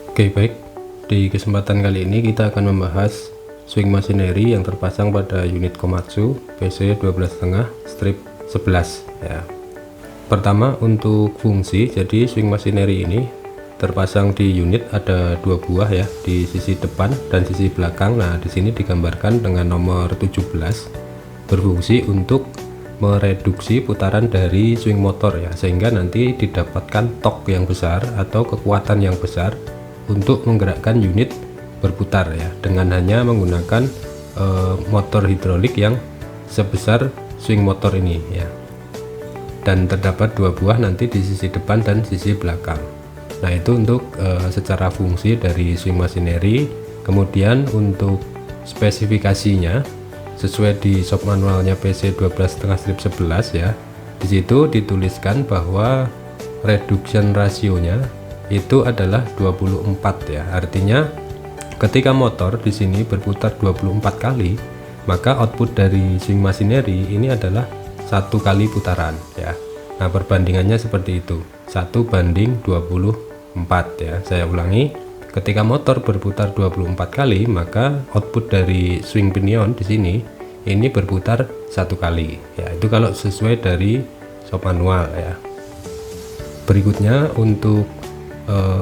Oke, baik. Di kesempatan kali ini kita akan membahas swing machinery yang terpasang pada unit Komatsu PC 12,5 strip 11 ya. Pertama, untuk fungsi, jadi swing machinery ini terpasang di unit ada dua buah ya, di sisi depan dan sisi belakang. Nah, di sini digambarkan dengan nomor 17, berfungsi untuk mereduksi putaran dari swing motor ya, sehingga nanti didapatkan torque yang besar atau kekuatan yang besar untuk menggerakkan unit berputar ya, dengan hanya menggunakan motor hidrolik yang sebesar swing motor ini ya. Dan terdapat dua buah nanti di sisi depan dan sisi belakang. Nah, itu untuk secara fungsi dari swing machinery. Kemudian untuk spesifikasinya sesuai di shop manualnya PC 12,5 strip 11 ya. Di situ dituliskan bahwa reduction rasionya itu adalah 24 ya. Artinya ketika motor di sini berputar 24 kali, maka output dari swing machinery ini adalah 1 kali putaran ya. Nah, perbandingannya seperti itu, 1:24 ya. Saya ulangi, ketika motor berputar 24 kali, maka output dari swing pinion di sini ini berputar 1 kali ya. Itu kalau sesuai dari shop manual ya. Berikutnya untuk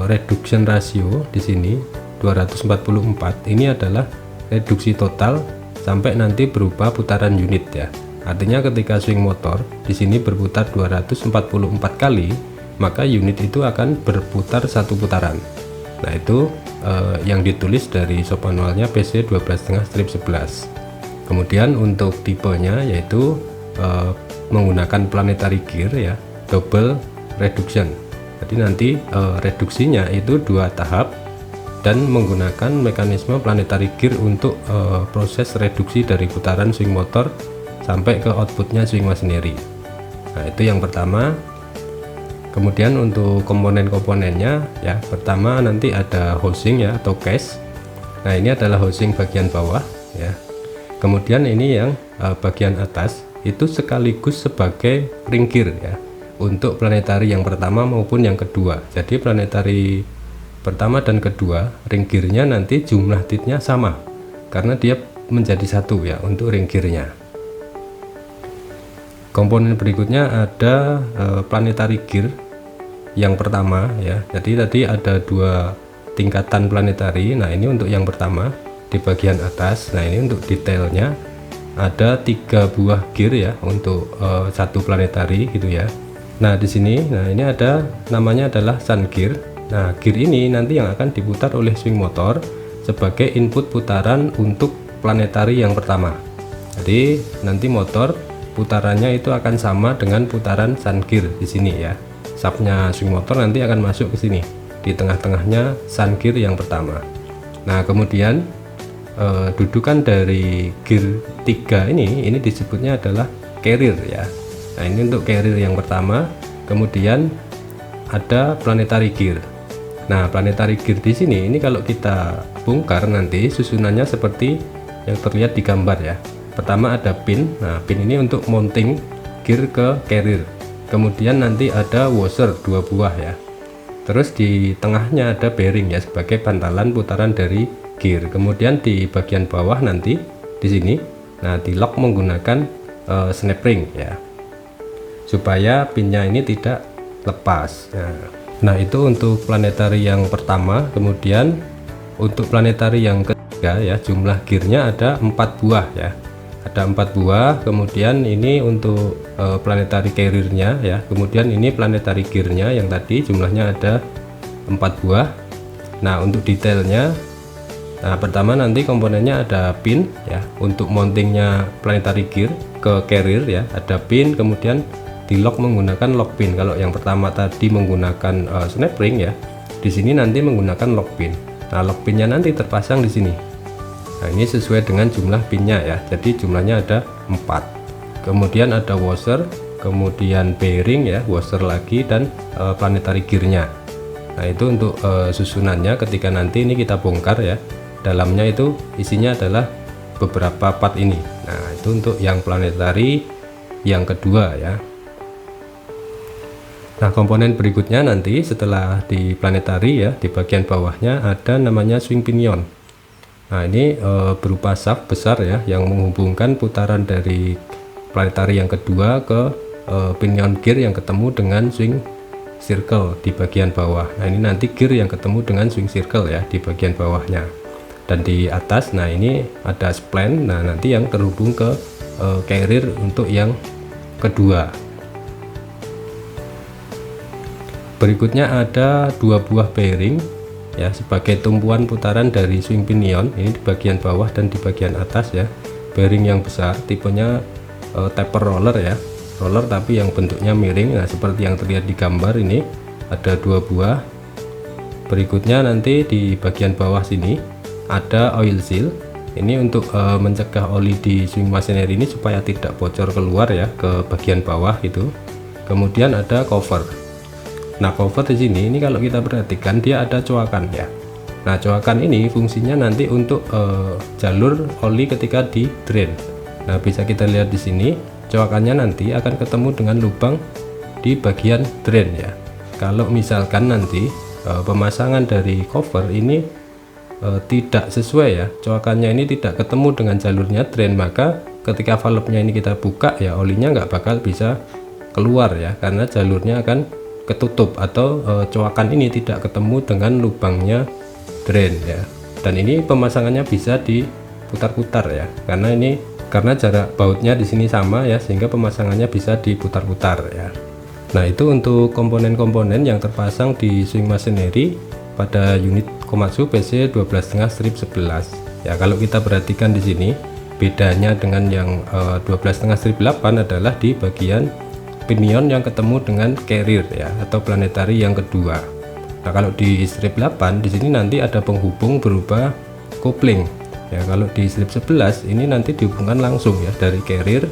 reduction ratio di sini 244, ini adalah reduksi total sampai nanti berupa putaran unit ya. Artinya ketika swing motor di sini berputar 244 kali, maka unit itu akan berputar 1 putaran. Nah, itu yang ditulis dari shop manualnya PC 12,5 strip 11. Kemudian untuk tipenya yaitu menggunakan planetary gear ya, double reduction. Jadi nanti reduksinya itu 2 tahap dan menggunakan mekanisme planetary gear untuk proses reduksi dari putaran swing motor sampai ke outputnya swing machinery. Nah, itu yang pertama. Kemudian untuk komponen-komponennya ya, pertama nanti ada housing ya atau case. Nah, ini adalah housing bagian bawah ya. Kemudian ini yang bagian atas itu sekaligus sebagai ring gear ya, untuk planetary yang pertama maupun yang kedua. Jadi planetary pertama dan kedua ring gearnya nanti jumlah titnya sama karena dia menjadi satu ya untuk ring gearnya. Komponen berikutnya ada planetary gear yang pertama ya. Jadi tadi ada 2 tingkatan planetary. Nah, ini untuk yang pertama di bagian atas. Nah, ini untuk detailnya ada 3 buah gear ya untuk satu planetary gitu ya. Nah, di sini ini ada namanya adalah sun gear. Nah, gear ini nanti yang akan diputar oleh swing motor sebagai input putaran untuk planetary yang pertama. Jadi nanti motor putarannya itu akan sama dengan putaran sun gear di sini ya. Subnya swing motor nanti akan masuk ke sini di tengah-tengahnya sun gear yang pertama. Nah, kemudian dudukan dari gear 3 ini disebutnya adalah carrier ya. Nah, ini untuk carrier yang pertama. Kemudian ada planetary gear. Nah, planetary gear di sini ini kalau kita bongkar nanti susunannya seperti yang terlihat di gambar ya. Pertama ada pin. Nah, pin ini untuk mounting gear ke carrier. Kemudian nanti ada washer 2 buah ya. Terus di tengahnya ada bearing ya sebagai bantalan putaran dari gear. Kemudian di bagian bawah nanti di sini di lock menggunakan snap ring ya, supaya pinnya ini tidak lepas. Nah, itu untuk planetary yang pertama. Kemudian untuk planetary yang ketiga ya, jumlah gearnya ada 4 buah ya. Ada 4 buah. Kemudian ini untuk planetary carrier-nya ya. Kemudian ini planetary gear-nya yang tadi jumlahnya ada 4 buah. Nah, untuk detailnya, pertama nanti komponennya ada pin ya untuk mountingnya planetary gear ke carrier ya. Ada pin, kemudian di lock menggunakan lock pin. Kalau yang pertama tadi menggunakan snap ring ya, di sini nanti menggunakan lock pin. Nah, lock pinnya nanti terpasang di sini. Nah, ini sesuai dengan jumlah pinnya ya. Jadi jumlahnya ada 4. Kemudian ada washer, kemudian bearing ya, washer lagi, dan planetary gear-nya. Nah, itu untuk susunannya ketika nanti ini kita bongkar ya. Dalamnya itu isinya adalah beberapa part ini. Nah, itu untuk yang planetary yang kedua ya. Nah, komponen berikutnya nanti setelah di planetari ya, di bagian bawahnya ada namanya swing pinion. Nah, ini berupa shaft besar ya yang menghubungkan putaran dari planetari yang kedua ke pinion gear yang ketemu dengan swing circle di bagian bawah. Nah, ini nanti gear yang ketemu dengan swing circle ya di bagian bawahnya. Dan di atas, nah ini ada spline. Nah, nanti yang terhubung ke carrier untuk yang kedua. Berikutnya ada dua buah bearing ya sebagai tumpuan putaran dari swing pinion, ini di bagian bawah dan di bagian atas ya. Bearing yang besar tipenya taper roller ya, roller tapi yang bentuknya miring. Nah, seperti yang terlihat di gambar ini ada dua buah. Berikutnya nanti di bagian bawah sini ada oil seal, ini untuk mencegah oli di swing machinery ini supaya tidak bocor keluar ya ke bagian bawah itu. Kemudian ada cover. Nah, cover di sini ini kalau kita perhatikan dia ada coakan ya. Nah, coakan ini fungsinya nanti untuk jalur oli ketika di drain. Nah, bisa kita lihat di sini coakannya nanti akan ketemu dengan lubang di bagian drain ya. Kalau misalkan nanti pemasangan dari cover ini tidak sesuai ya, coakannya ini tidak ketemu dengan jalurnya drain, maka ketika valve-nya ini kita buka ya, olinya nggak bakal bisa keluar ya, karena jalurnya akan ketutup atau coakan ini tidak ketemu dengan lubangnya drain ya. Dan ini pemasangannya bisa diputar-putar ya, karena jarak bautnya di sini sama ya, sehingga pemasangannya bisa diputar-putar ya. Nah, itu untuk komponen-komponen yang terpasang di swing machinery pada unit Komatsu PC 12,5/11 ya. Kalau kita perhatikan di sini bedanya dengan yang 12,5/8 adalah di bagian pinion yang ketemu dengan carrier ya atau planetari yang kedua. Nah, kalau di strip 8 di sini nanti ada penghubung berupa coupling ya. Kalau di strip 11 ini nanti dihubungkan langsung ya, dari carrier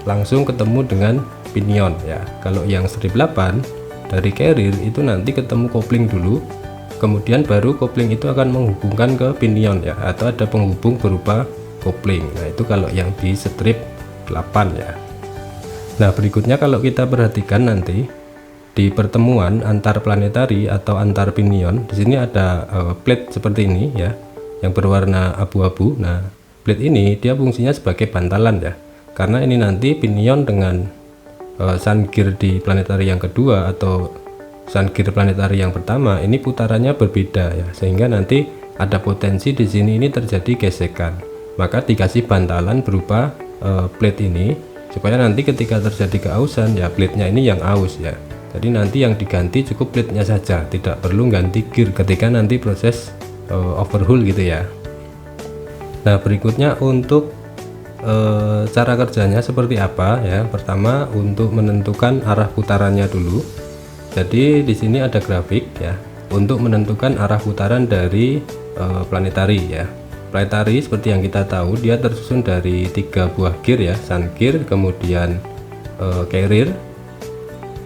langsung ketemu dengan pinion ya. Kalau yang strip 8 dari carrier itu nanti ketemu coupling dulu, kemudian baru coupling itu akan menghubungkan ke pinion ya, atau ada penghubung berupa coupling. Nah, itu kalau yang di strip 8 ya. Nah, berikutnya kalau kita perhatikan nanti di pertemuan antar planetari atau antar pinion, di sini ada plate seperti ini ya, yang berwarna abu-abu. Nah, plate ini dia fungsinya sebagai bantalan ya, karena ini nanti pinion dengan sun gear di planetari yang kedua atau sun gear planetari yang pertama ini putarannya berbeda ya, sehingga nanti ada potensi di sini ini terjadi gesekan. Maka dikasih bantalan berupa plate ini supaya nanti ketika terjadi keausan ya, plate-nya ini yang aus ya. Jadi nanti yang diganti cukup plate-nya saja, tidak perlu ganti gear ketika nanti proses overhaul gitu ya. Nah, berikutnya untuk cara kerjanya seperti apa ya. Pertama, untuk menentukan arah putarannya dulu. Jadi di sini ada grafik ya untuk menentukan arah putaran dari planetari ya. Planetari seperti yang kita tahu dia tersusun dari 3 buah gear ya, sun gear, kemudian carrier,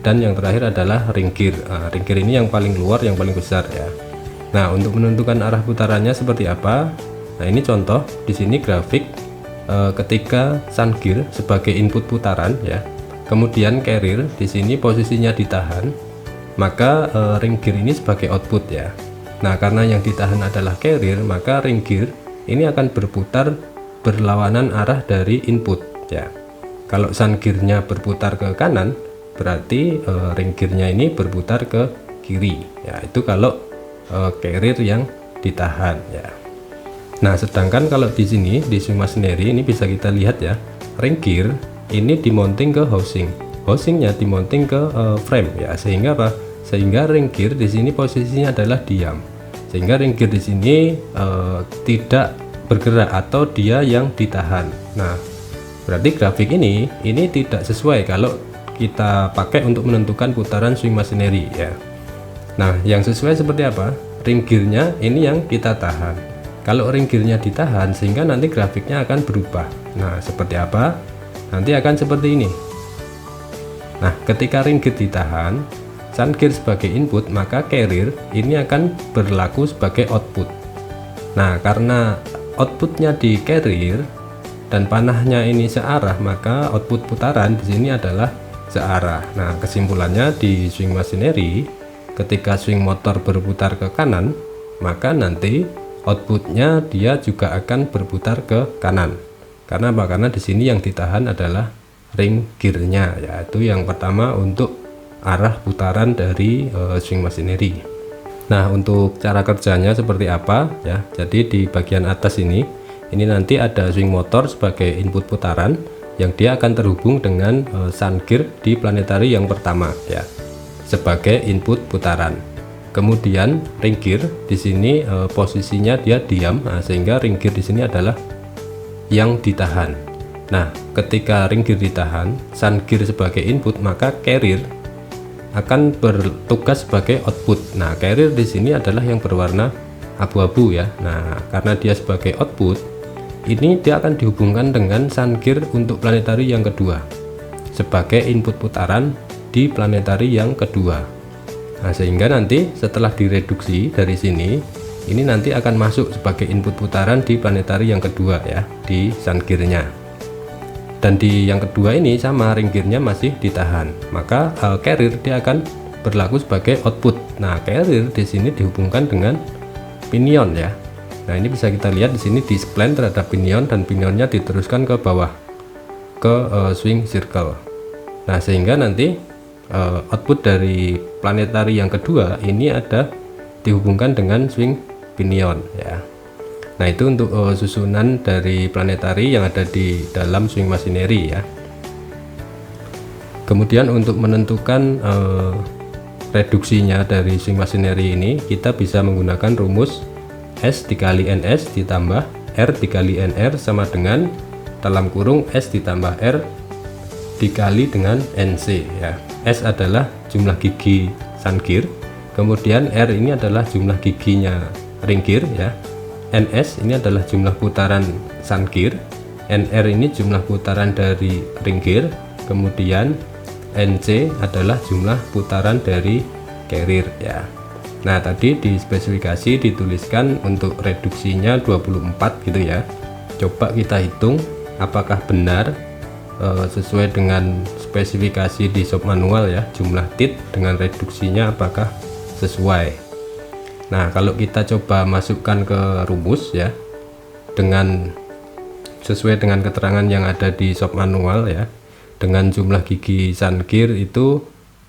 dan yang terakhir adalah ring gear. Ring gear ini yang paling luar, yang paling besar ya. Nah, untuk menentukan arah putarannya seperti apa? Nah, ini contoh di sini grafik ketika sun gear sebagai input putaran ya, kemudian carrier di sini posisinya ditahan, maka ring gear ini sebagai output ya. Nah, karena yang ditahan adalah carrier, maka ring gear ini akan berputar berlawanan arah dari input ya. Kalau sun gearnya berputar ke kanan, berarti ring gearnya ini berputar ke kiri ya. Itu kalau carrier yang ditahan ya. Nah, sedangkan kalau di sini di swing machinery ini bisa kita lihat ya, ring gear ini dimonting ke housing, housingnya dimonting ke frame ya, sehingga apa? Sehingga ring gear di sini posisinya adalah diam, sehingga ring gear di sini tidak bergerak atau dia yang ditahan. Nah, berarti grafik ini tidak sesuai kalau kita pakai untuk menentukan putaran swing machinery ya. Nah, yang sesuai seperti apa? Ring gearnya ini yang kita tahan. Kalau ring gearnya ditahan, sehingga nanti grafiknya akan berubah. Nah, seperti apa? Nanti akan seperti ini. Nah, ketika ring gear ditahan, sun gear sebagai input, maka carrier ini akan berlaku sebagai output. Nah, karena outputnya di carrier dan panahnya ini searah, maka output putaran di sini adalah searah. Nah, kesimpulannya di swing machinery, ketika swing motor berputar ke kanan, maka nanti outputnya dia juga akan berputar ke kanan. Karena apa? Karena di sini yang ditahan adalah ring gearnya, yaitu yang pertama untuk arah putaran dari swing machinery. Nah, untuk cara kerjanya seperti apa ya? Jadi di bagian atas ini nanti ada swing motor sebagai input putaran yang dia akan terhubung dengan sun gear di planetary yang pertama ya, sebagai input putaran. Kemudian ring gear di sini posisinya dia diam, nah, sehingga ring gear di sini adalah yang ditahan. Nah, ketika ring gear ditahan, sun gear sebagai input, maka carrier akan bertugas sebagai output. Nah, carrier di sini adalah yang berwarna abu-abu ya. Nah, karena dia sebagai output, ini dia akan dihubungkan dengan sun gear untuk planetary yang kedua sebagai input putaran di planetary yang kedua. Nah, sehingga nanti setelah direduksi dari sini, ini nanti akan masuk sebagai input putaran di planetary yang kedua ya, di sun gearnya. Dan di yang kedua ini sama, ring gearnya masih ditahan, maka carrier dia akan berlaku sebagai output. Nah, carrier di sini dihubungkan dengan pinion ya. Nah, ini bisa kita lihat di sini di spline terhadap pinion, dan pinionnya diteruskan ke bawah ke swing circle. Nah, sehingga nanti output dari planetary yang kedua ini ada dihubungkan dengan swing pinion ya. Nah, itu untuk susunan dari planetary yang ada di dalam swing machinery ya. Kemudian untuk menentukan reduksinya dari swing machinery ini, kita bisa menggunakan rumus S dikali NS ditambah R dikali NR sama dengan dalam kurung S ditambah R dikali dengan NC ya. S adalah jumlah gigi sun gear, kemudian R ini adalah jumlah giginya ring gear ya. NS ini adalah jumlah putaran sun gear, NR ini jumlah putaran dari ring gear, kemudian NC adalah jumlah putaran dari carrier ya. Nah, tadi di spesifikasi dituliskan untuk reduksinya 24 gitu ya. Coba kita hitung apakah benar sesuai dengan spesifikasi di shop manual ya, jumlah tit dengan reduksinya apakah sesuai. Nah, kalau kita coba masukkan ke rumus ya, dengan sesuai dengan keterangan yang ada di shop manual ya, dengan jumlah gigi sun gear itu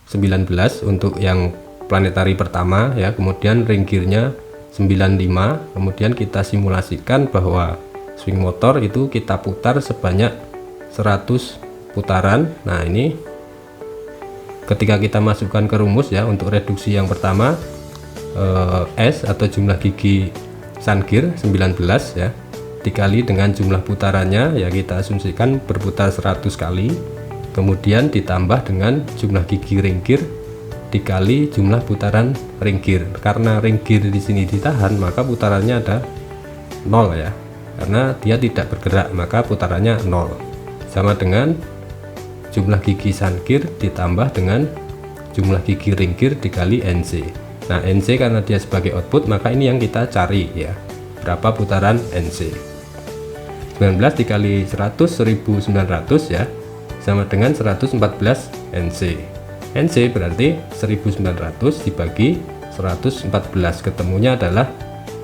19 untuk yang planetary pertama ya, kemudian ring gearnya 95, kemudian kita simulasikan bahwa swing motor itu kita putar sebanyak 100 putaran. Nah, ini ketika kita masukkan ke rumus ya, untuk reduksi yang pertama S atau jumlah gigi sun gear 19 ya, dikali dengan jumlah putarannya ya, kita asumsikan berputar 100 kali, kemudian ditambah dengan jumlah gigi ring gear dikali jumlah putaran ring gear. Karena ring gear di sini ditahan, maka putarannya ada 0 ya, karena dia tidak bergerak, maka putarannya 0, sama dengan jumlah gigi sun gear ditambah dengan jumlah gigi ring gear dikali NC. Nah, NC karena dia sebagai output, maka ini yang kita cari ya, berapa putaran NC. 19 dikali 100 1900 ya, sama dengan 114 NC. NC berarti 1900 dibagi 114, ketemunya adalah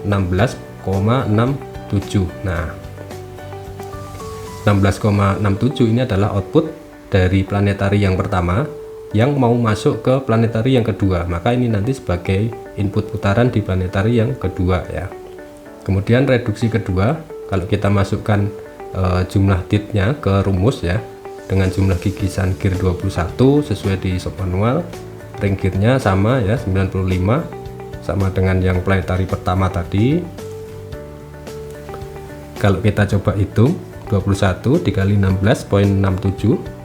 16,67. Nah, 16,67 ini adalah output dari planetary yang pertama yang mau masuk ke planetary yang kedua, maka ini nanti sebagai input putaran di planetary yang kedua ya. Kemudian reduksi kedua, kalau kita masukkan jumlah titnya ke rumus ya, dengan jumlah gigi sun gear 21 sesuai di shop manual, ring gearnya sama ya 95, sama dengan yang planetary pertama tadi. Kalau kita coba hitung, 21 dikali 16,67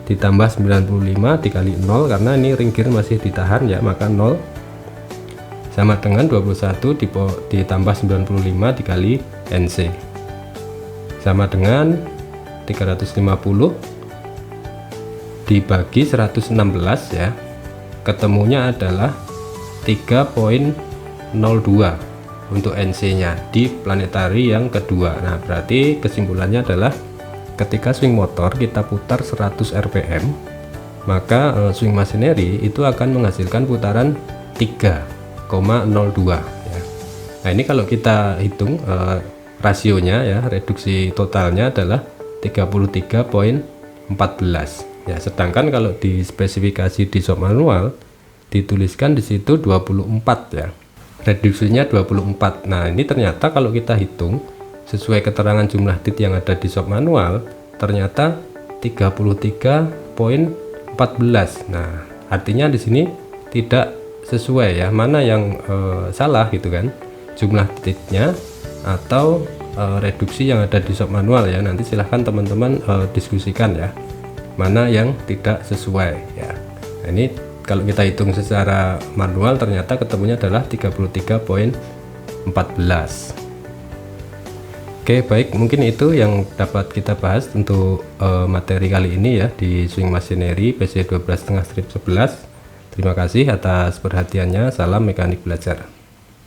ditambah 95 dikali 0, karena ini ring gear masih ditahan ya, maka 0, sama dengan 21 ditambah 95 dikali NC, sama dengan 350 dibagi 116 ya, ketemunya adalah 3,02 untuk NC nya di planetary yang kedua. Nah, berarti kesimpulannya adalah ketika swing motor kita putar 100 rpm, maka swing machinery itu akan menghasilkan putaran 3,02 ya. Nah ini kalau kita hitung rasionya ya, reduksi totalnya adalah 33,14 ya, sedangkan kalau di spesifikasi di shop manual dituliskan di situ 24 ya, reduksinya 24. Nah ini ternyata kalau kita hitung sesuai keterangan jumlah tit yang ada di shop manual ternyata 33,14. Nah artinya di sini tidak sesuai ya, mana yang salah gitu kan, jumlah titnya atau reduksi yang ada di shop manual ya. Nanti silahkan teman-teman diskusikan ya, mana yang tidak sesuai ya. Nah, ini kalau kita hitung secara manual ternyata ketemunya adalah 33,14. Oke baik, mungkin itu yang dapat kita bahas untuk materi kali ini ya di swing machinery PC 12,5/11. Terima kasih atas perhatiannya. Salam mekanik belajar.